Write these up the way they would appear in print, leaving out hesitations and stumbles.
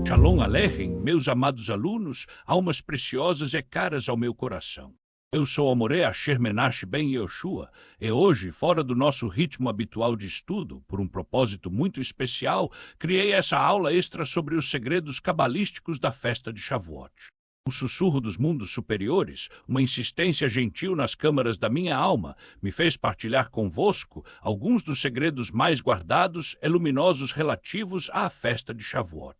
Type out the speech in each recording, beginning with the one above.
Shalom Aleichem, meus amados alunos, almas preciosas e caras ao meu coração. Eu sou Amoré Asher Menashe Ben Yehoshua, e hoje, fora do nosso ritmo habitual de estudo, por um propósito muito especial, criei essa aula extra sobre os segredos cabalísticos da festa de Shavuot. Um sussurro dos mundos superiores, uma insistência gentil nas câmaras da minha alma, me fez partilhar convosco alguns dos segredos mais guardados e luminosos relativos à festa de Shavuot.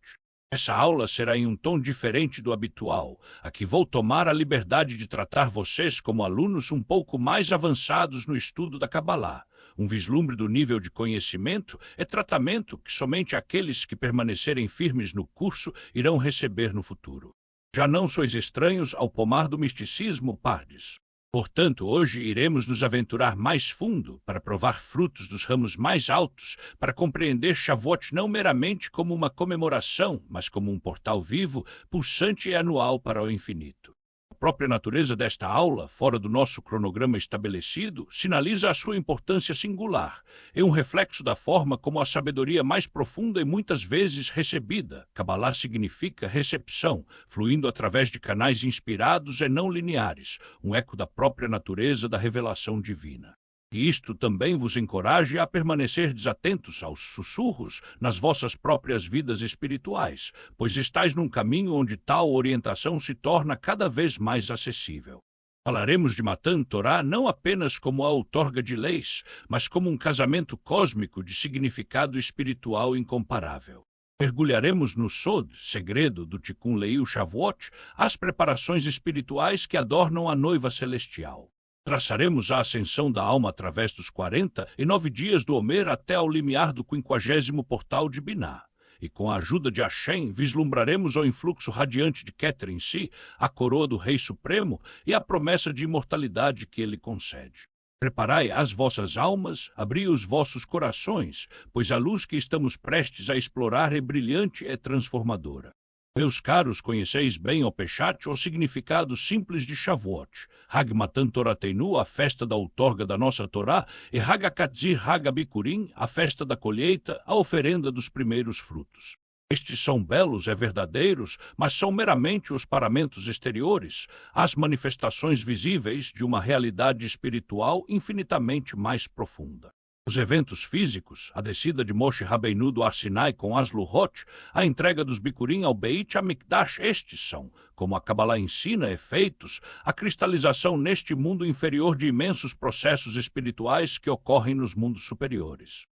Essa aula será em um tom diferente do habitual. Aqui vou tomar a liberdade de tratar vocês como alunos um pouco mais avançados no estudo da Cabalá. Um vislumbre do nível de conhecimento e tratamento que somente aqueles que permanecerem firmes no curso irão receber no futuro. Já não sois estranhos ao pomar do misticismo, pardes. Portanto, hoje iremos nos aventurar mais fundo para provar frutos dos ramos mais altos, para compreender Shavuot não meramente como uma comemoração, mas como um portal vivo, pulsante e anual para o infinito. A própria natureza desta aula, fora do nosso cronograma estabelecido, sinaliza a sua importância singular. É um reflexo da forma como a sabedoria mais profunda e muitas vezes recebida. Cabalá significa recepção, fluindo através de canais inspirados e não lineares, um eco da própria natureza da revelação divina. E isto também vos encoraje a permanecer desatentos aos sussurros nas vossas próprias vidas espirituais, pois estáis num caminho onde tal orientação se torna cada vez mais acessível. Falaremos de Matan Torá não apenas como a outorga de leis, mas como um casamento cósmico de significado espiritual incomparável. Mergulharemos no Sod, segredo do Tikkun Leil Shavuot, as preparações espirituais que adornam a noiva celestial. Traçaremos a ascensão da alma através dos 49 dias do Homer até ao limiar do 50º portal de Biná. E com a ajuda de Hashem, vislumbraremos o influxo radiante de Keter em si, a coroa do Rei Supremo e a promessa de imortalidade que ele concede. Preparai as vossas almas, abri os vossos corações, pois a luz que estamos prestes a explorar é brilhante e transformadora. Meus caros, conheceis bem o Peshat, o significado simples de Shavuot. Hag Matan Torateinu, a festa da outorga da nossa Torá, e Hag Akatzir Hag Abikurim, a festa da colheita, a oferenda dos primeiros frutos. Estes são belos e verdadeiros, mas são meramente os paramentos exteriores, as manifestações visíveis de uma realidade espiritual infinitamente mais profunda. Os eventos físicos, a descida de Moshe Rabbeinu do Ar Sinai com as Luhot, a entrega dos Bikurim ao Beit HaMikdash, estes são, como a Cabalá ensina, efeitos, a cristalização neste mundo inferior de imensos processos espirituais que ocorrem nos mundos superiores.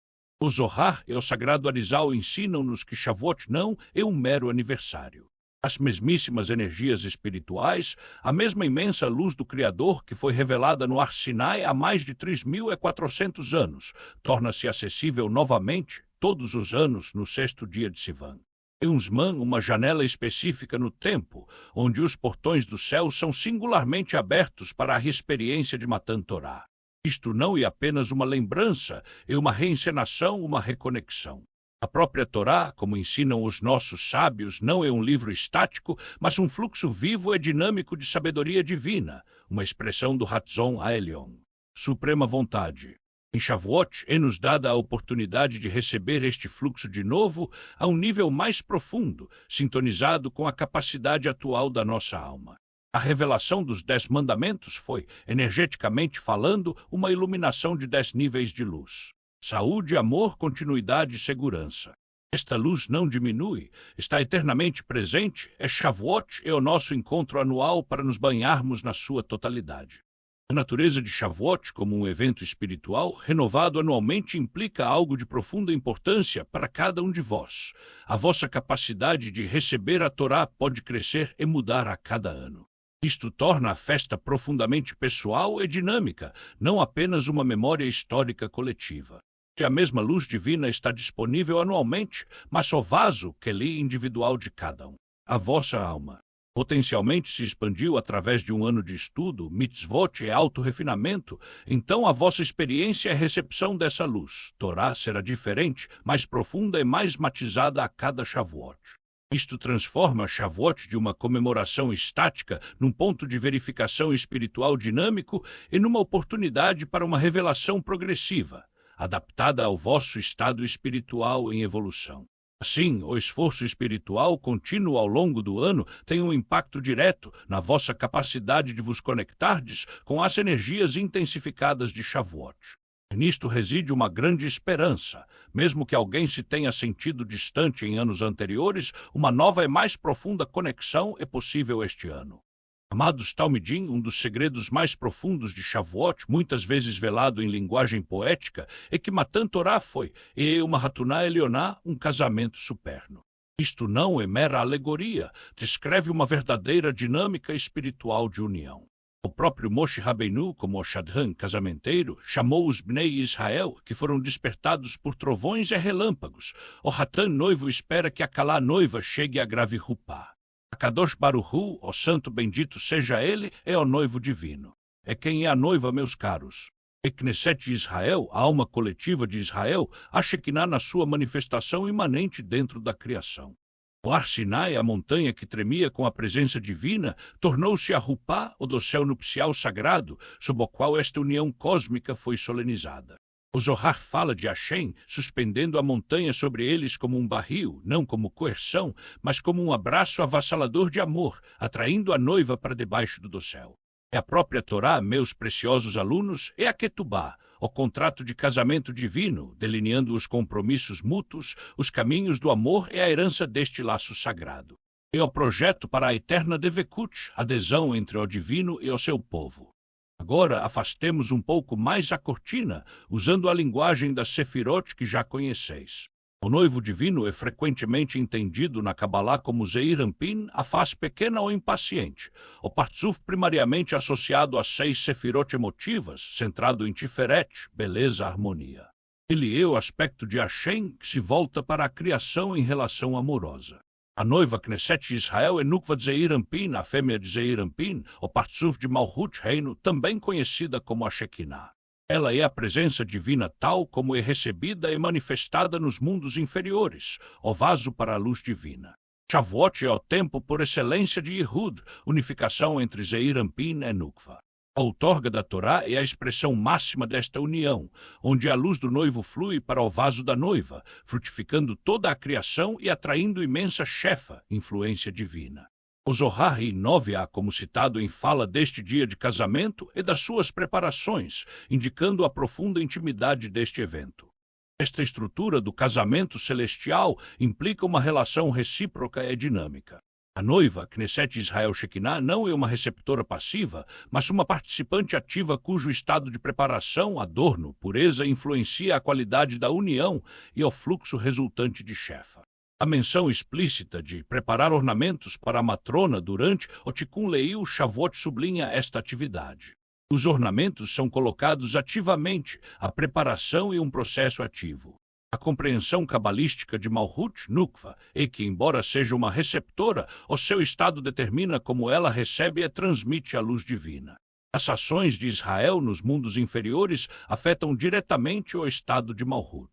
O Zohar e o Sagrado Arizal ensinam-nos que Shavuot não é um mero aniversário. As mesmíssimas energias espirituais, a mesma imensa luz do Criador que foi revelada no Ar Sinai há mais de 3.400 anos, torna-se acessível novamente, todos os anos, no 6º dia de Sivan. É um Zman, uma janela específica no tempo, onde os portões do céu são singularmente abertos para a experiência de Matan Torá. Isto não é apenas uma lembrança, é uma reencenação, uma reconexão. A própria Torá, como ensinam os nossos sábios, não é um livro estático, mas um fluxo vivo e dinâmico de sabedoria divina, uma expressão do Hatzon Aelion, suprema vontade. Em Shavuot é-nos dada a oportunidade de receber este fluxo de novo a um nível mais profundo, sintonizado com a capacidade atual da nossa alma. A revelação dos 10 mandamentos foi, energeticamente falando, uma iluminação de 10 níveis de luz. Saúde, amor, continuidade e segurança. Esta luz não diminui, está eternamente presente, é Shavuot, é o nosso encontro anual para nos banharmos na sua totalidade. A natureza de Shavuot, como um evento espiritual, renovado anualmente, implica algo de profunda importância para cada um de vós. A vossa capacidade de receber a Torá pode crescer e mudar a cada ano. Isto torna a festa profundamente pessoal e dinâmica, não apenas uma memória histórica coletiva. A mesma luz divina está disponível anualmente, mas o vaso, Keli individual de cada um. A vossa alma potencialmente se expandiu através de um ano de estudo, mitzvot e auto-refinamento, então a vossa experiência é a recepção dessa luz. Torá será diferente, mais profunda e mais matizada a cada Shavuot. Isto transforma Shavuot de uma comemoração estática num ponto de verificação espiritual dinâmico e numa oportunidade para uma revelação progressiva, adaptada ao vosso estado espiritual em evolução. Assim, o esforço espiritual contínuo ao longo do ano tem um impacto direto na vossa capacidade de vos conectardes com as energias intensificadas de Shavuot. Nisto reside uma grande esperança. Mesmo que alguém se tenha sentido distante em anos anteriores, uma nova e mais profunda conexão é possível este ano. Amados Talmidim, um dos segredos mais profundos de Shavuot, muitas vezes velado em linguagem poética, é que Matan Torá foi, e uma Hatuná Elioná, um casamento superno. Isto não é mera alegoria, descreve uma verdadeira dinâmica espiritual de união. O próprio Moshe Rabbeinu, como o Shadran casamenteiro, chamou os Bnei Israel, que foram despertados por trovões e relâmpagos. O Hatan noivo espera que a Kalá noiva chegue à grave Rupá. A Kadosh Baruch Hu, o santo bendito seja ele, é o noivo divino. É quem é a noiva, meus caros. E Knesset de Israel, a alma coletiva de Israel, a Shekinah na sua manifestação imanente dentro da criação. O Ar Sinai, a montanha que tremia com a presença divina, tornou-se a Rupá, o dossel nupcial sagrado, sob o qual esta união cósmica foi solenizada. O Zohar fala de Hashem suspendendo a montanha sobre eles como um barril, não como coerção, mas como um abraço avassalador de amor, atraindo a noiva para debaixo do dossel. É a própria Torá, meus preciosos alunos, é a Ketubá, o contrato de casamento divino, delineando os compromissos mútuos, os caminhos do amor e a herança deste laço sagrado. É o projeto para a eterna Devekut, adesão entre o divino e o seu povo. Agora, afastemos um pouco mais a cortina, usando a linguagem das Sefirot que já conheceis. O noivo divino é frequentemente entendido na Kabbalah como Zeir Anpin, a face pequena ou impaciente, o Partzuf primariamente associado às 6 Sefirot emotivas, centrado em Tiferet, beleza, harmonia. Ele é o aspecto de Hashem que se volta para a criação em relação amorosa. A noiva Knesset de Israel é Nukva de Zeir Anpin, a fêmea de Zeir Anpin, o Partzuf de Malhut Reino, também conhecida como a Shekinah. Ela é a presença divina tal como é recebida e manifestada nos mundos inferiores, o vaso para a luz divina. Shavuot é o tempo por excelência de Yehud, unificação entre Zeir Anpin e Nukva. A outorga da Torá é a expressão máxima desta união, onde a luz do noivo flui para o vaso da noiva, frutificando toda a criação e atraindo imensa chefa, influência divina. O Zohar inove-a como citado em fala deste dia de casamento e das suas preparações, indicando a profunda intimidade deste evento. Esta estrutura do casamento celestial implica uma relação recíproca e dinâmica. A noiva, Knesset Israel Shekinah, não é uma receptora passiva, mas uma participante ativa cujo estado de preparação, adorno, pureza influencia a qualidade da união e o fluxo resultante de Shefa. A menção explícita de preparar ornamentos para a matrona durante o Tikkun Leil Shavuot sublinha esta atividade. Os ornamentos são colocados ativamente, a preparação é um processo ativo. A compreensão cabalística de Malhut Nukva é que, embora seja uma receptora, o seu estado determina como ela recebe e transmite a luz divina. As ações de Israel nos mundos inferiores afetam diretamente o estado de Malhut.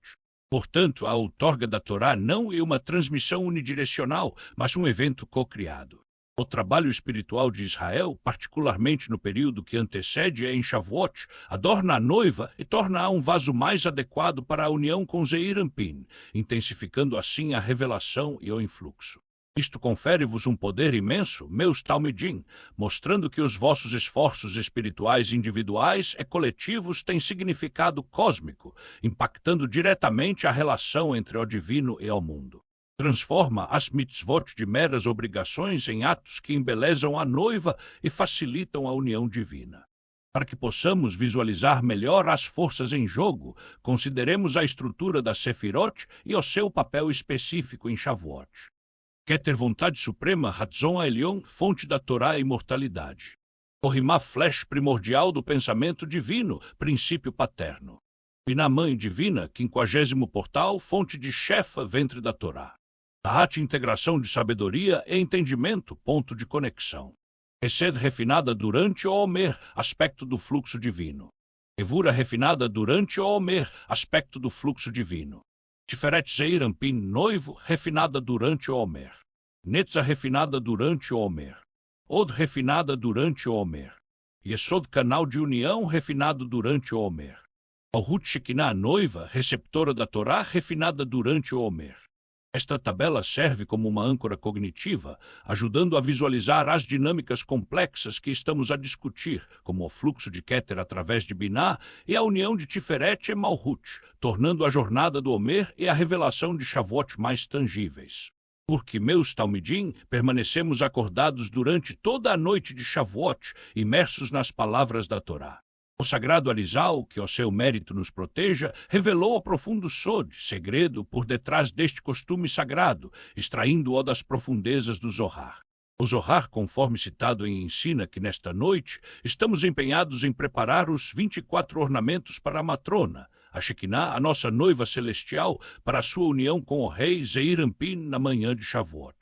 Portanto, a outorga da Torá não é uma transmissão unidirecional, mas um evento co-criado. O trabalho espiritual de Israel, particularmente no período que antecede em Shavuot, adorna a noiva e torna-a um vaso mais adequado para a união com Zeir Anpin, intensificando assim a revelação e o influxo. Isto confere-vos um poder imenso, meus Talmidim, mostrando que os vossos esforços espirituais individuais e coletivos têm significado cósmico, impactando diretamente a relação entre o divino e o mundo. Transforma as mitzvot de meras obrigações em atos que embelezam a noiva e facilitam a união divina. Para que possamos visualizar melhor as forças em jogo, consideremos a estrutura da Sefirot e o seu papel específico em Shavuot. Keter vontade suprema, Ratzon Elion, fonte da Torá e imortalidade. Ohimá, flash primordial do pensamento divino, princípio paterno. Binah, mãe divina, 50º portal, fonte de Shefa, ventre da Torá. Tahat, integração de sabedoria e entendimento, ponto de conexão. Hesed, refinada durante o Omer, aspecto do fluxo divino. Evura, refinada durante o Omer, aspecto do fluxo divino. Tiferet Zeir Anpin, noivo, refinada durante o Omer. Netzah, refinada durante o Omer. Od, refinada durante o Omer. Yesod, canal de união, refinado durante o Omer. Malhut Shekinah, noiva, receptora da Torá, refinada durante o Omer. Esta tabela serve como uma âncora cognitiva, ajudando a visualizar as dinâmicas complexas que estamos a discutir, como o fluxo de Keter através de Binah e a união de Tiferet e Malhut, tornando a jornada do Homer e a revelação de Shavuot mais tangíveis. Porque, meus Talmidim, permanecemos acordados durante toda a noite de Shavuot, imersos nas palavras da Torá. O sagrado Arizal, que ao seu mérito nos proteja, revelou o profundo sod, segredo por detrás deste costume sagrado, extraindo-o das profundezas do Zohar. O Zohar, conforme citado ensina que nesta noite estamos empenhados em preparar os 24 ornamentos para a matrona, a Shekinah, a nossa noiva celestial, para a sua união com o rei Zeir Anpin na manhã de Shavuot.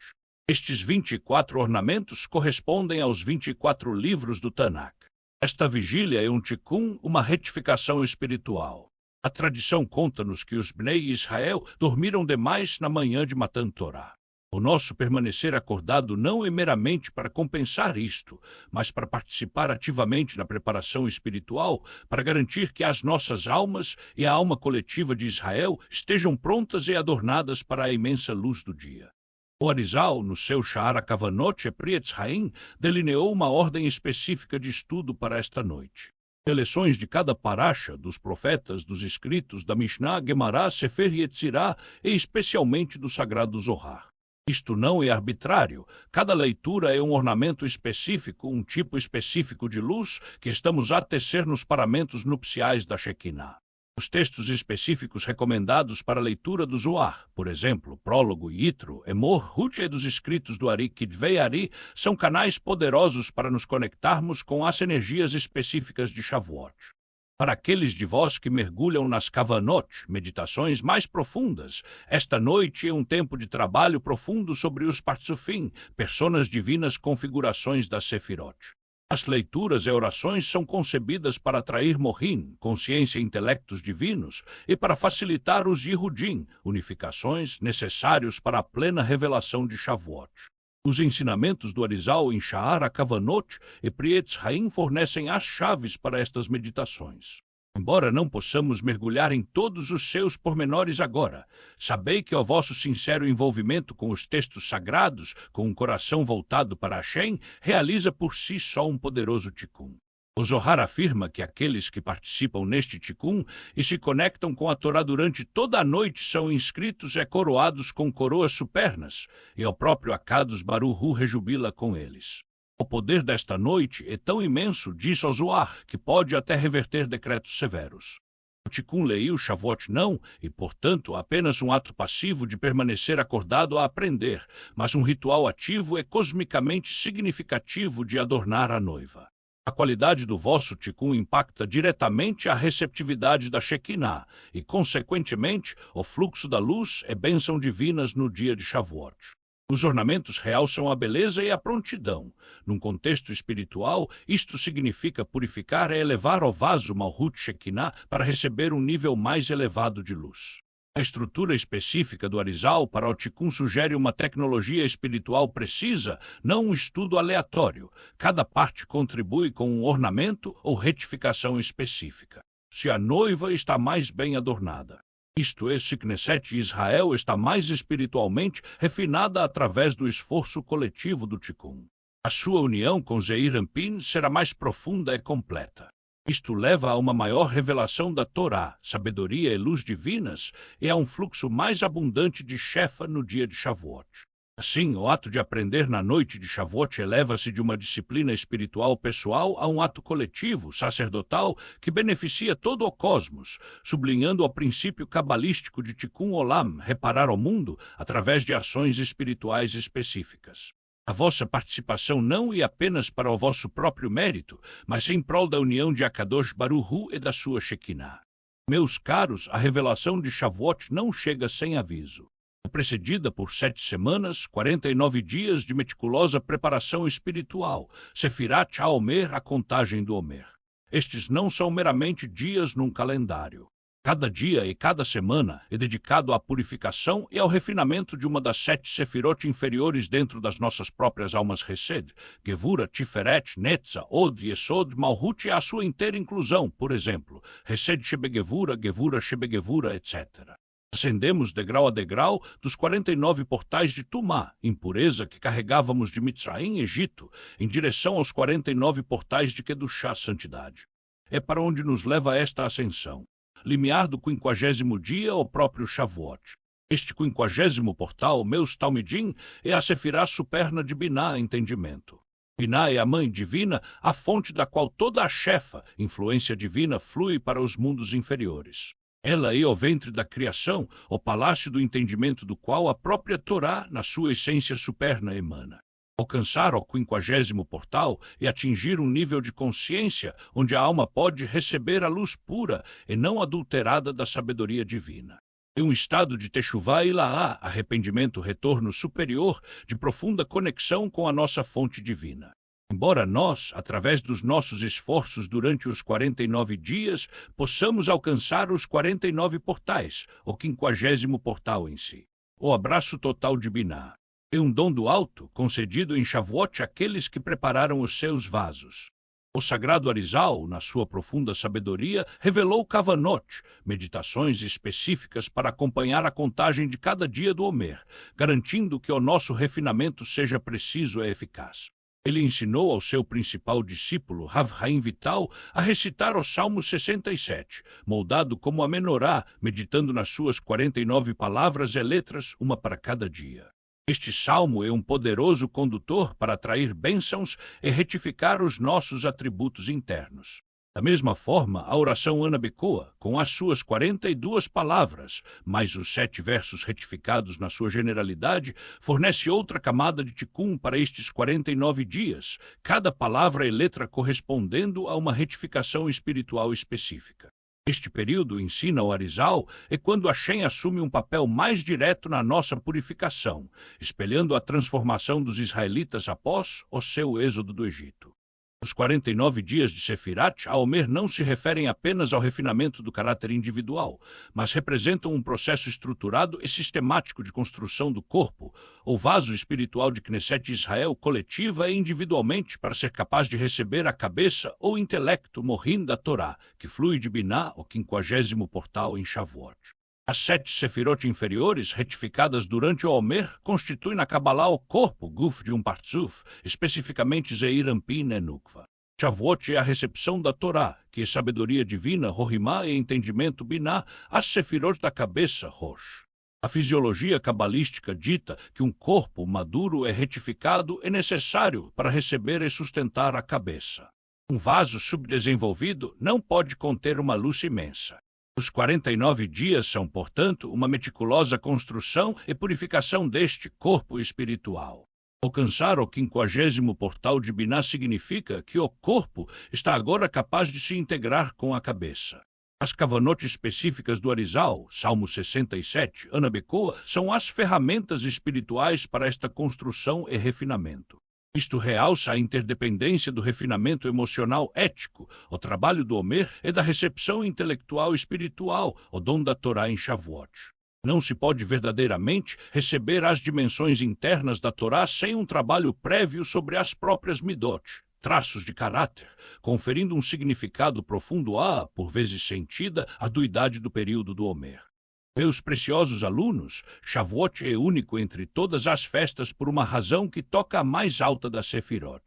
Estes 24 ornamentos correspondem aos 24 livros do Tanakh. Esta vigília é um tikkun, uma retificação espiritual. A tradição conta-nos que os Bnei Israel dormiram demais na manhã de Matan Torá. O nosso permanecer acordado não é meramente para compensar isto, mas para participar ativamente na preparação espiritual, para garantir que as nossas almas e a alma coletiva de Israel estejam prontas e adornadas para a imensa luz do dia. O Arizal, no seu Sha'ar HaKavanot Eprietz Haim, delineou uma ordem específica de estudo para esta noite. Seleções de cada parasha, dos profetas, dos escritos, da Mishnah, Gemará, Sefer Yetzirah e especialmente do Sagrado Zohar. Isto não é arbitrário. Cada leitura é um ornamento específico, um tipo específico de luz que estamos a tecer nos paramentos nupciais da Shekinah. Os textos específicos recomendados para a leitura do Zohar, por exemplo, Prólogo e Yitro, Emor, Ruth e dos escritos do Ari Kidvei Ari, são canais poderosos para nos conectarmos com as energias específicas de Shavuot. Para aqueles de vós que mergulham nas Kavanot, meditações mais profundas, esta noite é um tempo de trabalho profundo sobre os Partsufim, personas divinas configurações da Sefirot. As leituras e orações são concebidas para atrair Mohin, consciência e intelectos divinos, e para facilitar os Yehudim, unificações necessários para a plena revelação de Shavuot. Os ensinamentos do Arizal em Sha'ar HaKavanot e Prietz Haim fornecem as chaves para estas meditações. Embora não possamos mergulhar em todos os seus pormenores agora, sabei que o vosso sincero envolvimento com os textos sagrados, com um coração voltado para Hashem, realiza por si só um poderoso tikkun. O Zohar afirma que aqueles que participam neste tikkun e se conectam com a Torá durante toda a noite são inscritos e coroados com coroas supernas, e o próprio Akados Baruch Hu rejubila com eles. O poder desta noite é tão imenso, diz o Zohar, que pode até reverter decretos severos. O Tikkun Leil Shavuot não, e portanto apenas um ato passivo de permanecer acordado a aprender, mas um ritual ativo e cosmicamente significativo de adornar a noiva. A qualidade do vosso Tikkun impacta diretamente a receptividade da Shekinah e, consequentemente, o fluxo da luz e bênção divinas no dia de Shavuot. Os ornamentos realçam a beleza e a prontidão. Num contexto espiritual, isto significa purificar e elevar o vaso Malhut Shekinah para receber um nível mais elevado de luz. A estrutura específica do Arizal para o Tikkun sugere uma tecnologia espiritual precisa, não um estudo aleatório. Cada parte contribui com um ornamento ou retificação específica. Se a noiva está mais bem adornada, isto é, se Knesset Israel está mais espiritualmente refinada através do esforço coletivo do Tikkun. A sua união com Zeir Anpin será mais profunda e completa. Isto leva a uma maior revelação da Torá, sabedoria e luz divinas, e a um fluxo mais abundante de Shefa no dia de Shavuot. Assim, o ato de aprender na noite de Shavuot eleva-se de uma disciplina espiritual pessoal a um ato coletivo, sacerdotal, que beneficia todo o cosmos, sublinhando o princípio cabalístico de Tikkun Olam, reparar o mundo, através de ações espirituais específicas. A vossa participação não é apenas para o vosso próprio mérito, mas em prol da união de Akadosh Baruch Hu e da sua Shekinah. Meus caros, a revelação de Shavuot não chega sem aviso. É precedida por 7 semanas, 49 dias de meticulosa preparação espiritual, Sefirat HaOmer, a contagem do Homer. Estes não são meramente dias num calendário. Cada dia e cada semana é dedicado à purificação e ao refinamento de uma das 7 sefirot inferiores dentro das nossas próprias almas Hesed, Gevura, Tiferet, Netza, Od, Yesod, Malhut e a sua inteira inclusão, por exemplo, Hesed Shebegevura, Gevura Shebegevura, etc. Ascendemos degrau a degrau dos 49 portais de Tumá, impureza que carregávamos de Mitzraim, Egito, em direção aos 49 portais de Kedushá, santidade. É para onde nos leva esta ascensão. Limiar do 50º dia ao próprio Shavuot. Este 50º portal, meus Talmidim, é a Sefirá superna de Biná, entendimento. Biná é a mãe divina, a fonte da qual toda a chefa, influência divina, flui para os mundos inferiores. Ela é o ventre da criação, o palácio do entendimento do qual a própria Torá, na sua essência superna, emana. Alcançar o 50º portal e atingir um nível de consciência onde a alma pode receber a luz pura e não adulterada da sabedoria divina. É um estado de Teshuvá e Laá, arrependimento, retorno superior, de profunda conexão com a nossa fonte divina. Embora nós, através dos nossos esforços durante os 49 dias, possamos alcançar os 49 portais, o 50º portal em si. O abraço total de Biná. É um dom do alto, concedido em Shavuot àqueles que prepararam os seus vasos. O sagrado Arizal, na sua profunda sabedoria, revelou Kavanot, meditações específicas para acompanhar a contagem de cada dia do Homer, garantindo que o nosso refinamento seja preciso e eficaz. Ele ensinou ao seu principal discípulo, Rav Haim Vital, a recitar o Salmo 67, moldado como a menorá, meditando nas suas 49 palavras e letras, uma para cada dia. Este salmo é um poderoso condutor para atrair bênçãos e retificar os nossos atributos internos. Da mesma forma, a oração Ana Becoa, com as suas 42 palavras, mais os 7 versos retificados na sua generalidade, fornece outra camada de tikkun para estes 49 dias, cada palavra e letra correspondendo a uma retificação espiritual específica. Este período, ensina o Arizal, é quando a Shem assume um papel mais direto na nossa purificação, espelhando a transformação dos israelitas após o seu êxodo do Egito. Os 49 dias de Sefirat Haomer não se referem apenas ao refinamento do caráter individual, mas representam um processo estruturado e sistemático de construção do corpo, ou vaso espiritual de Knesset Israel coletiva e individualmente para ser capaz de receber a cabeça ou intelecto morim da Torá, que flui de Biná, o 50º portal em Shavuot. As 7 sefirot inferiores, retificadas durante o Homer, constituem na Kabbalah o corpo, guf de um partzuf, especificamente Zeir Anpin e Nukva. Shavuot é a recepção da Torá, que é sabedoria divina, Rohimá e entendimento Biná, as sefirot da cabeça, Rosh. A fisiologia cabalística dita que um corpo maduro é retificado é necessário para receber e sustentar a cabeça. Um vaso subdesenvolvido não pode conter uma luz imensa. Os 49 dias são, portanto, uma meticulosa construção e purificação deste corpo espiritual. Alcançar o 50º portal de Biná significa que o corpo está agora capaz de se integrar com a cabeça. As kavanot específicas do Arizal, Salmo 67, Ana Becoa, são as ferramentas espirituais para esta construção e refinamento. Isto realça a interdependência do refinamento emocional ético, o trabalho do Homer e da recepção intelectual espiritual, o dom da Torá em Shavuot. Não se pode verdadeiramente receber as dimensões internas da Torá sem um trabalho prévio sobre as próprias midot, traços de caráter, conferindo um significado profundo à, por vezes sentida, aduidade do período do Homer. Meus preciosos alunos, Shavuot é único entre todas as festas por uma razão que toca a mais alta das Sefirot.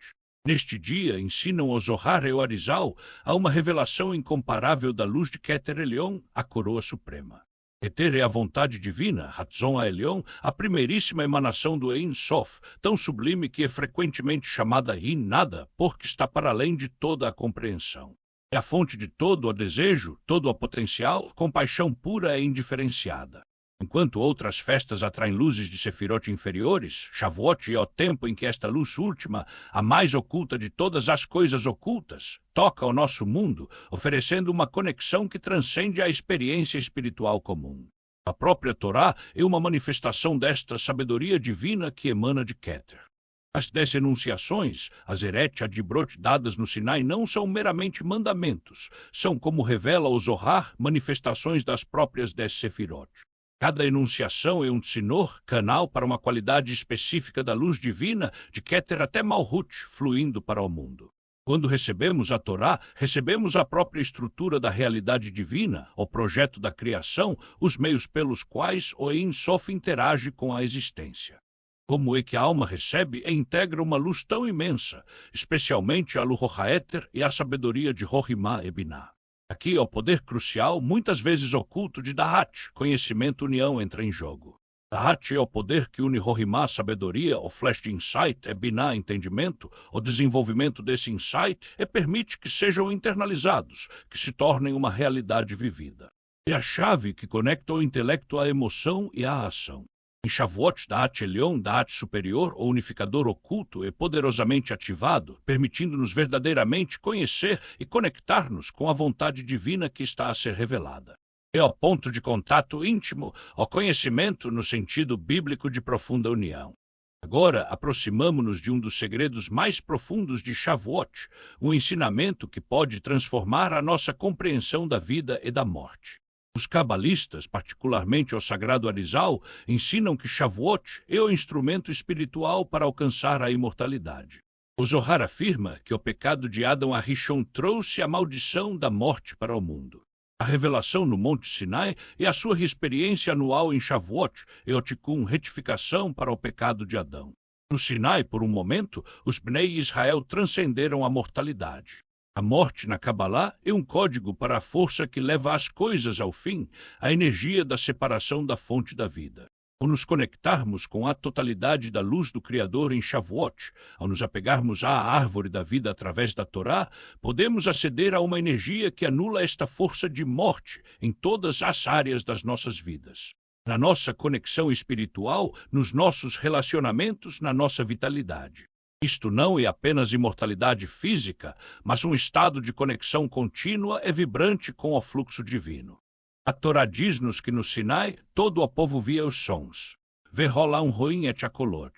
Neste dia, ensinam o Zohar e o Arizal a uma revelação incomparável da luz de Keter Elyon, a coroa suprema. Keter é a vontade divina, Ratzon HaElyon, a primeiríssima emanação do Ein Sof, tão sublime que é frequentemente chamada Hin Nada, porque está para além de toda a compreensão. É a fonte de todo o desejo, todo o potencial, compaixão pura e indiferenciada. Enquanto outras festas atraem luzes de sefirot inferiores, Shavuot é o tempo em que esta luz última, a mais oculta de todas as coisas ocultas, toca o nosso mundo, oferecendo uma conexão que transcende a experiência espiritual comum. A própria Torá é uma manifestação desta sabedoria divina que emana de Keter. As 10 enunciações, as Eret Adibrot dadas no Sinai, não são meramente mandamentos, são, como revela o Zohar, manifestações das próprias 10 Sefirot. Cada enunciação é um tsinor, canal para uma qualidade específica da luz divina, de Keter até Malhut, fluindo para o mundo. Quando recebemos a Torá, recebemos a própria estrutura da realidade divina, o projeto da criação, os meios pelos quais o Ein Sof interage com a existência. Como é que a alma recebe e integra uma luz tão imensa, especialmente a Ruach HaEther e a sabedoria de Rohimá e Biná. Aqui é o poder crucial, muitas vezes oculto, de Dahat, conhecimento união, entra em jogo. Dahat é o poder que une Rohimá, sabedoria, o flash de insight, e Biná, entendimento, o desenvolvimento desse insight, e permite que sejam internalizados, que se tornem uma realidade vivida. É a chave que conecta o intelecto à emoção e à ação. Em Shavuot, Dahat Elyon, Dahat superior, o unificador oculto, é poderosamente ativado, permitindo-nos verdadeiramente conhecer e conectar-nos com a vontade divina que está a ser revelada. É o ponto de contato íntimo, o conhecimento no sentido bíblico de profunda união. Agora, aproximamo-nos de um dos segredos mais profundos de Shavuot, um ensinamento que pode transformar a nossa compreensão da vida e da morte. Os cabalistas, particularmente o Sagrado Arizal, ensinam que Shavuot é o instrumento espiritual para alcançar a imortalidade. O Zohar afirma que o pecado de Adão Arishon trouxe a maldição da morte para o mundo. A revelação no Monte Sinai é a sua experiência anual em Shavuot e o Tikkun, retificação para o pecado de Adão. No Sinai, por um momento, os Bnei Israel transcenderam a mortalidade. A morte na Kabbalah é um código para a força que leva as coisas ao fim, a energia da separação da fonte da vida. Ao nos conectarmos com a totalidade da luz do Criador em Shavuot, ao nos apegarmos à árvore da vida através da Torá, podemos aceder a uma energia que anula esta força de morte em todas as áreas das nossas vidas. Na nossa conexão espiritual, nos nossos relacionamentos, na nossa vitalidade. Isto não é apenas imortalidade física, mas um estado de conexão contínua e vibrante com o fluxo divino. A Torá diz-nos que no Sinai todo o povo via os sons. Vê rolar um roim et akolot.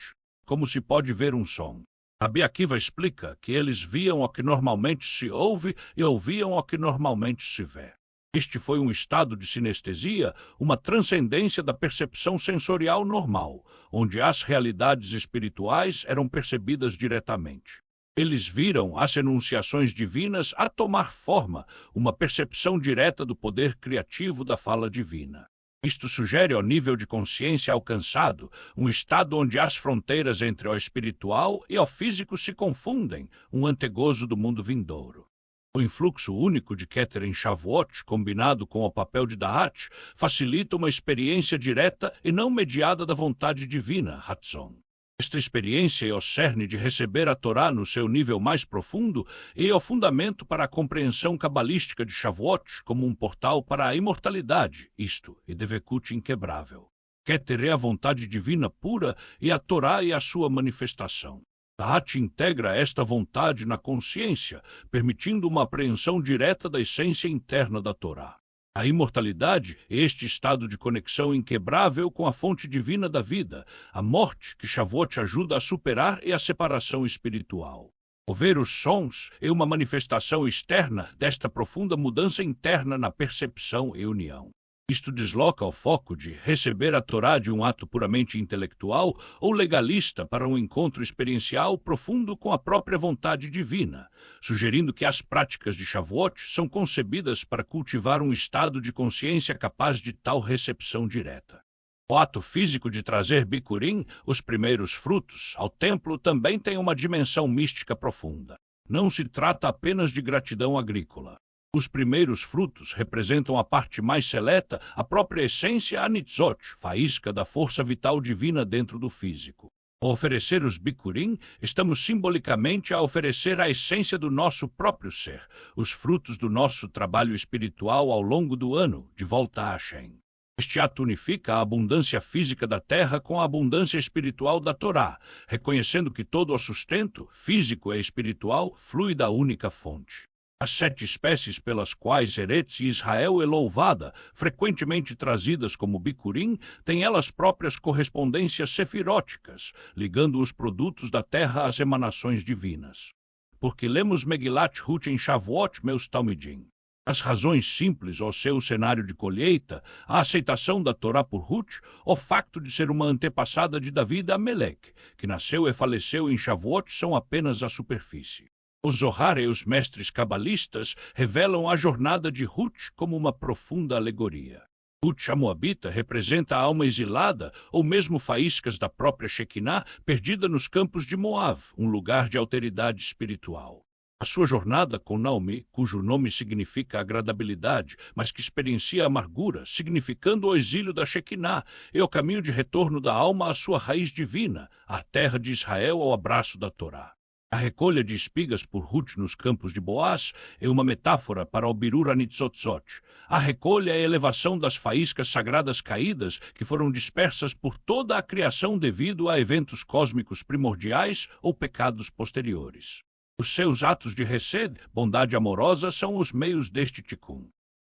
Como se pode ver um som? Rabi Akiva explica que eles viam o que normalmente se ouve e ouviam o que normalmente se vê. Este foi um estado de sinestesia, uma transcendência da percepção sensorial normal, onde as realidades espirituais eram percebidas diretamente. Eles viram as enunciações divinas a tomar forma, uma percepção direta do poder criativo da fala divina. Isto sugere o nível de consciência alcançado, um estado onde as fronteiras entre o espiritual e o físico se confundem, um antegozo do mundo vindouro. O influxo único de Keter em Shavuot, combinado com o papel de Dahat, facilita uma experiência direta e não mediada da vontade divina, Ratzon. Esta experiência é o cerne de receber a Torá no seu nível mais profundo e é o fundamento para a compreensão cabalística de Shavuot como um portal para a imortalidade, isto, e Devekut inquebrável. Keter é a vontade divina pura e a Torá é a sua manifestação. Dahat integra esta vontade na consciência, permitindo uma apreensão direta da essência interna da Torá. A imortalidade é este estado de conexão inquebrável com a fonte divina da vida, a morte que Shavuot ajuda a superar é a separação espiritual. Ouvir os sons é uma manifestação externa desta profunda mudança interna na percepção e união. Isto desloca o foco de receber a Torá de um ato puramente intelectual ou legalista para um encontro experiencial profundo com a própria vontade divina, sugerindo que as práticas de Shavuot são concebidas para cultivar um estado de consciência capaz de tal recepção direta. O ato físico de trazer Bikurim, os primeiros frutos, ao templo também tem uma dimensão mística profunda. Não se trata apenas de gratidão agrícola. Os primeiros frutos representam a parte mais seleta, a própria essência anitzot, faísca da força vital divina dentro do físico. Ao oferecer os bikurim, estamos simbolicamente a oferecer a essência do nosso próprio ser, os frutos do nosso trabalho espiritual ao longo do ano, de volta a Hashem. Este ato unifica a abundância física da terra com a abundância espiritual da Torá, reconhecendo que todo o sustento, físico e espiritual, flui da única fonte. As 7 espécies pelas quais Eretz e Israel é louvada, frequentemente trazidas como bikurim, têm elas próprias correspondências sefiróticas, ligando os produtos da terra às emanações divinas. Porque lemos Megilat Ruth em Shavuot, meus talmidim. As razões simples ao seu cenário de colheita, a aceitação da Torá por Ruth, o facto de ser uma antepassada de Davi da Amelec, que nasceu e faleceu em Shavuot, são apenas a superfície. O Zohar e os mestres cabalistas revelam a jornada de Ruth como uma profunda alegoria. Ruth, a Moabita, representa a alma exilada ou mesmo faíscas da própria Shekinah perdida nos campos de Moav, um lugar de alteridade espiritual. A sua jornada com Naomi, cujo nome significa agradabilidade, mas que experiencia amargura, significando o exílio da Shekinah, é o caminho de retorno da alma à sua raiz divina, à terra de Israel ao abraço da Torá. A recolha de espigas por Ruth nos campos de Boaz é uma metáfora para o Birur Hanitzotzot. A recolha é a elevação das faíscas sagradas caídas que foram dispersas por toda a criação devido a eventos cósmicos primordiais ou pecados posteriores. Os seus atos de Hesed, bondade amorosa, são os meios deste tikkun.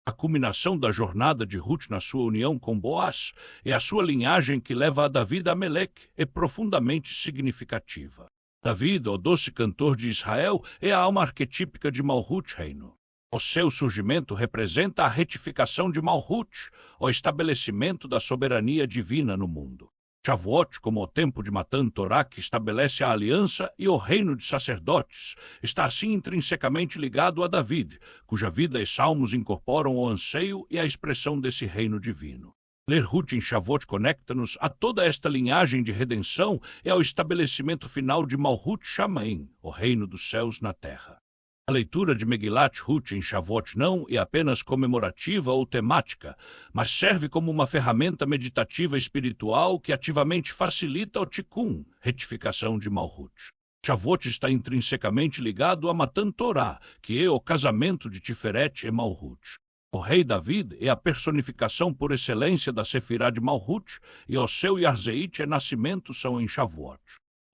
A culminação da jornada de Ruth na sua união com Boaz é a sua linhagem que leva a Davi a Ameleque, é profundamente significativa. Davi, o doce cantor de Israel, é a alma arquetípica de Malhut Reino. O seu surgimento representa a retificação de Malhut, o estabelecimento da soberania divina no mundo. Shavuot, como o tempo de Matan Torá que estabelece a aliança e o reino de sacerdotes, está assim intrinsecamente ligado a David, cuja vida e salmos incorporam o anseio e a expressão desse reino divino. Ler Ruth em Shavuot conecta-nos a toda esta linhagem de redenção e ao estabelecimento final de Malhut Shamaim, o reino dos céus na terra. A leitura de Megilat Ruth em Shavuot não é apenas comemorativa ou temática, mas serve como uma ferramenta meditativa espiritual que ativamente facilita o tikkun, retificação de Malhut. Shavuot está intrinsecamente ligado a Matan Torá, que é o casamento de Tiferet e Malhut. O rei David é a personificação por excelência da Sefirá de Malhut e o seu Yarzeit e nascimento são em Shavuot.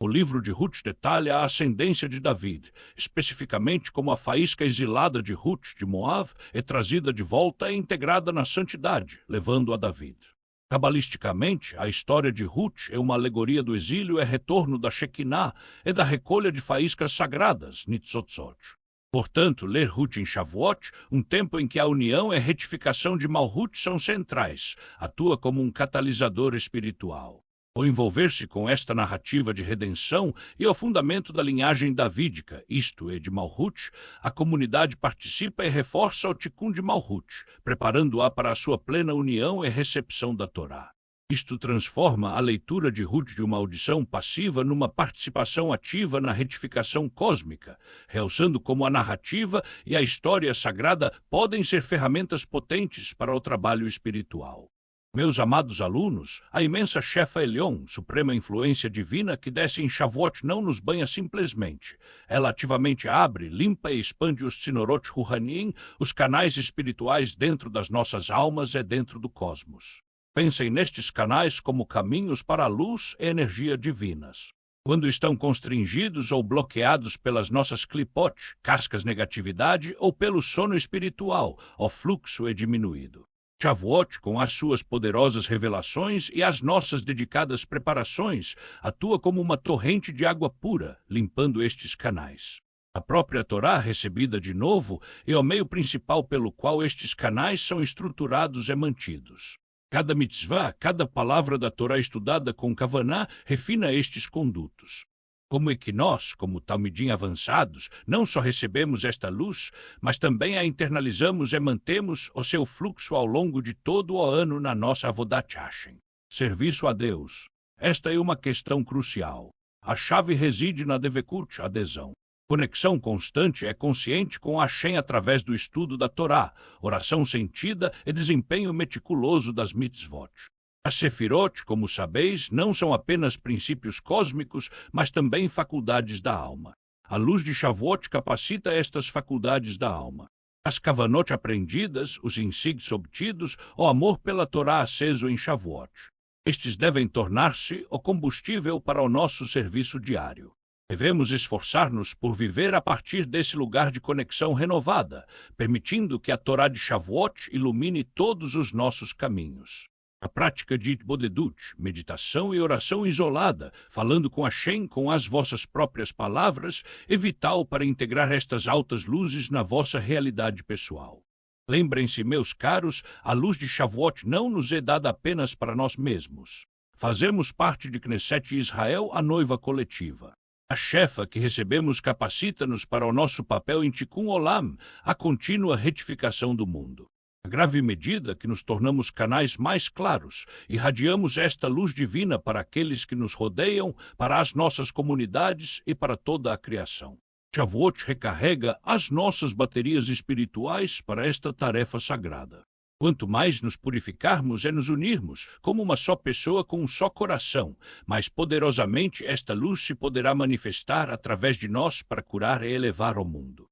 O livro de Ruth detalha a ascendência de David, especificamente como a faísca exilada de Ruth de Moav é trazida de volta e integrada na santidade, levando a David. Cabalisticamente, a história de Ruth é uma alegoria do exílio e retorno da Shekinah e da recolha de faíscas sagradas, Nitzotzot. Portanto, ler Ruth em Shavuot, um tempo em que a união e a retificação de Malhut são centrais, atua como um catalisador espiritual. O envolver-se com esta narrativa de redenção e o fundamento da linhagem davídica, isto é, de Malhut, a comunidade participa e reforça o tikkun de Malhut, preparando-a para a sua plena união e recepção da Torá. Isto transforma a leitura de Ruth de uma audição passiva numa participação ativa na retificação cósmica, realçando como a narrativa e a história sagrada podem ser ferramentas potentes para o trabalho espiritual. Meus amados alunos, a imensa Shefa Elion, suprema influência divina que desce em Shavuot não nos banha simplesmente. Ela ativamente abre, limpa e expande os Tzinorot Ruhanim, os canais espirituais dentro das nossas almas e dentro do cosmos. Pensem nestes canais como caminhos para a luz e energia divinas. Quando estão constringidos ou bloqueados pelas nossas clipot, cascas negatividade, ou pelo sono espiritual, o fluxo é diminuído. Shavuot, com as suas poderosas revelações e as nossas dedicadas preparações, atua como uma torrente de água pura, limpando estes canais. A própria Torá, recebida de novo, é o meio principal pelo qual estes canais são estruturados e mantidos. Cada mitzvah, cada palavra da Torá estudada com Kavaná, refina estes condutos. Como é que nós, como Talmidim avançados, não só recebemos esta luz, mas também a internalizamos e mantemos o seu fluxo ao longo de todo o ano na nossa Avodat Hashem. Serviço a Deus. Esta é uma questão crucial. A chave reside na Devekut, adesão. Conexão constante é consciente com Hashem através do estudo da Torá, oração sentida e desempenho meticuloso das mitzvot. As Sefirot, como sabeis, não são apenas princípios cósmicos, mas também faculdades da alma. A luz de Shavuot capacita estas faculdades da alma. As Kavanot aprendidas, os insights obtidos, o amor pela Torá aceso em Shavuot. Estes devem tornar-se o combustível para o nosso serviço diário. Devemos esforçar-nos por viver a partir desse lugar de conexão renovada, permitindo que a Torá de Shavuot ilumine todos os nossos caminhos. A prática de Itbodedut, meditação e oração isolada, falando com Hashem com as vossas próprias palavras, é vital para integrar estas altas luzes na vossa realidade pessoal. Lembrem-se, meus caros, a luz de Shavuot não nos é dada apenas para nós mesmos. Fazemos parte de Knesset Israel, a noiva coletiva. A chefa que recebemos capacita-nos para o nosso papel em Tikkun Olam, a contínua retificação do mundo. A grave medida que nos tornamos canais mais claros, irradiamos esta luz divina para aqueles que nos rodeiam, para as nossas comunidades e para toda a criação. Shavuot recarrega as nossas baterias espirituais para esta tarefa sagrada. Quanto mais nos purificarmos e nos unirmos, como uma só pessoa com um só coração, mais poderosamente esta luz se poderá manifestar através de nós para curar e elevar o mundo.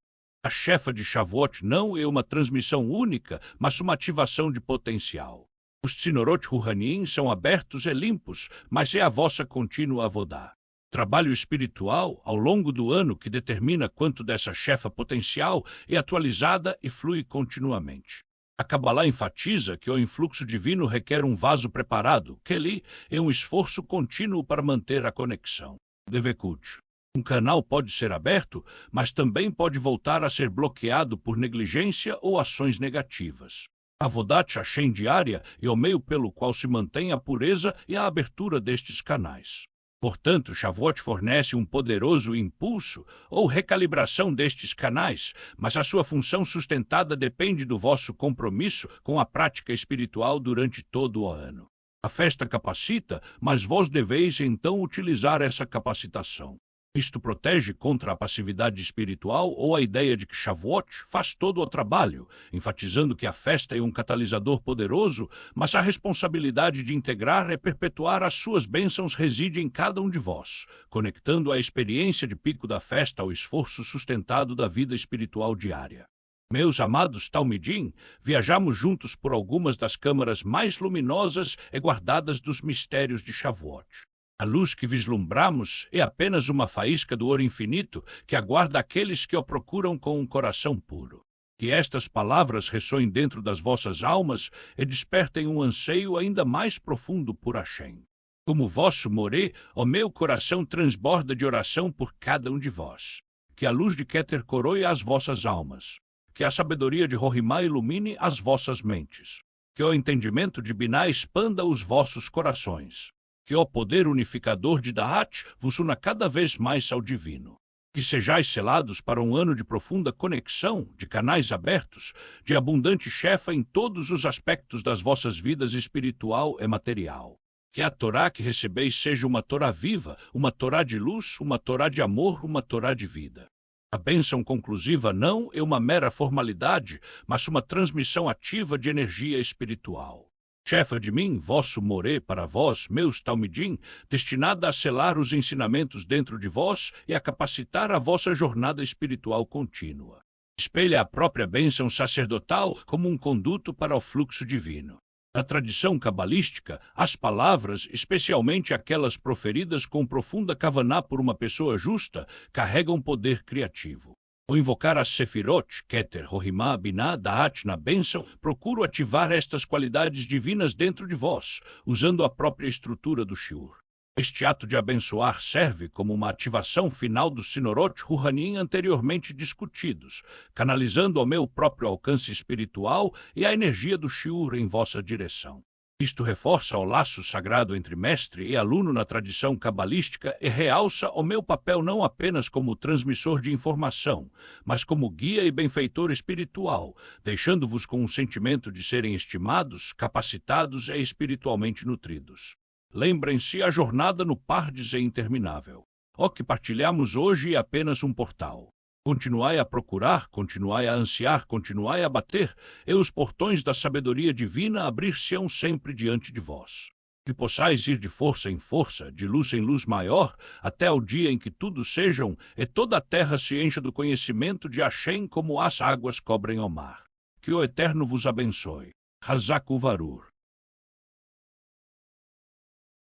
A chefa de Shavuot não é uma transmissão única, mas uma ativação de potencial. Os Tzinorot Ruhaniim são abertos e limpos, mas é a vossa contínua avodá. Trabalho espiritual ao longo do ano que determina quanto dessa chefa potencial é atualizada e flui continuamente. A Kabbalah enfatiza que o influxo divino requer um vaso preparado, Keli, é um esforço contínuo para manter a conexão. Devekut. Um canal pode ser aberto, mas também pode voltar a ser bloqueado por negligência ou ações negativas. A Avodat Hashem diária é o meio pelo qual se mantém a pureza e a abertura destes canais. Portanto, Shavuot fornece um poderoso impulso ou recalibração destes canais, mas a sua função sustentada depende do vosso compromisso com a prática espiritual durante todo o ano. A festa capacita, mas vós deveis então utilizar essa capacitação. Isto protege contra a passividade espiritual ou a ideia de que Shavuot faz todo o trabalho, enfatizando que a festa é um catalisador poderoso, mas a responsabilidade de integrar e perpetuar as suas bênçãos reside em cada um de vós, conectando a experiência de pico da festa ao esforço sustentado da vida espiritual diária. Meus amados Talmidim, viajamos juntos por algumas das câmaras mais luminosas e guardadas dos mistérios de Shavuot. A luz que vislumbramos é apenas uma faísca do ouro infinito que aguarda aqueles que o procuram com um coração puro. Que estas palavras ressoem dentro das vossas almas e despertem um anseio ainda mais profundo por Hashem. Como vosso morê, o meu coração transborda de oração por cada um de vós. Que a luz de Keter coroe as vossas almas. Que a sabedoria de Rohimá ilumine as vossas mentes. Que o entendimento de Biná expanda os vossos corações. Que o poder unificador de Da'at vos una cada vez mais ao divino. Que sejais selados para um ano de profunda conexão, de canais abertos, de abundante chefa em todos os aspectos das vossas vidas espiritual e material. Que a Torá que recebeis seja uma Torá viva, uma Torá de luz, uma Torá de amor, uma Torá de vida. A bênção conclusiva não é uma mera formalidade, mas uma transmissão ativa de energia espiritual. Chefa de mim, vosso morê para vós, meus talmidim, destinada a selar os ensinamentos dentro de vós e a capacitar a vossa jornada espiritual contínua. Espelha a própria bênção sacerdotal como um conduto para o fluxo divino. Na tradição cabalística, as palavras, especialmente aquelas proferidas com profunda kavaná por uma pessoa justa, carregam poder criativo. Ao invocar as Sefirot, Keter, Rohimá, Biná, Da'at na bênção, procuro ativar estas qualidades divinas dentro de vós, usando a própria estrutura do Shiur. Este ato de abençoar serve como uma ativação final dos Tzinorot Ruhaniim anteriormente discutidos, canalizando ao meu próprio alcance espiritual e a energia do Shiur em vossa direção. Isto reforça o laço sagrado entre mestre e aluno na tradição cabalística e realça o meu papel não apenas como transmissor de informação, mas como guia e benfeitor espiritual, deixando-vos com um sentimento de serem estimados, capacitados e espiritualmente nutridos. Lembrem-se, a jornada no Pardes é interminável. O que partilhamos hoje é apenas um portal. Continuai a procurar, continuai a ansiar, continuai a bater, e os portões da sabedoria divina abrir-se-ão sempre diante de vós. Que possais ir de força em força, de luz em luz maior, até o dia em que tudo sejam, e toda a terra se encha do conhecimento de Hashem como as águas cobrem o mar. Que o Eterno vos abençoe. Hazak Uvarur.